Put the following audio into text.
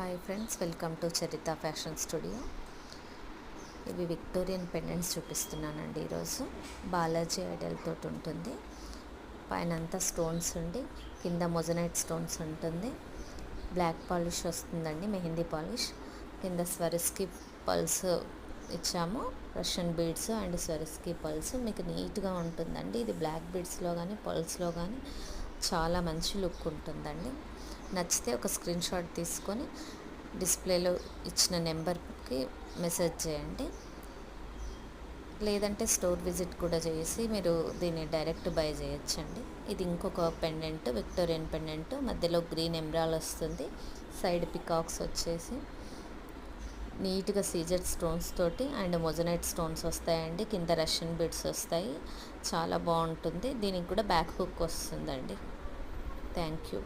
Hi friends, welcome to Charitha fashion studio. ఇవి Victorian pendants చూపిస్తున్నానండి. ఈరోజు బాలాజీ ఐడల్ తోటి ఉంటుంది. పైన అంతా స్టోన్స్ ఉండి కింద మొజనైట్ స్టోన్స్ ఉంటుంది. బ్లాక్ పాలిష్ వస్తుందండి, మెహందీ పాలిష్. కింద స్వరిస్కి పల్స్ ఇచ్చాము, రష్యన్ బీడ్స్ అండ్ స్వరిస్కి పల్స్. మీకు నీట్గా ఉంటుందండి. ఇది బ్లాక్ బీడ్స్లో కానీ పల్స్లో కానీ చాలా మంచి లుక్ ఉంటుందండి. నచ్చితే ఒక స్క్రీన్ షాట్ తీసుకొని డిస్ప్లేలో ఇచ్చిన నెంబర్కి మెసేజ్ చేయండి. లేదంటే స్టోర్ విజిట్ కూడా చేసి మీరు దీన్ని డైరెక్ట్ బై చేయొచ్చండి. ఇది ఇంకొక పెండెంట్, విక్టోరియన్ పెండెంట్. మధ్యలో గ్రీన్ ఎమరాల్డ్ వస్తుంది. సైడ్ పికాక్స్ వచ్చేసి నీట్గా సీజెడ్ స్టోన్స్ తోటి అండ్ మొజనైట్ స్టోన్స్ వస్తాయండి. కింద రష్యన్ బీడ్స్ వస్తాయి. చాలా బాగుంటుంది. దీనికి కూడా బ్యాక్ హుక్ వస్తుందండి. Thank you.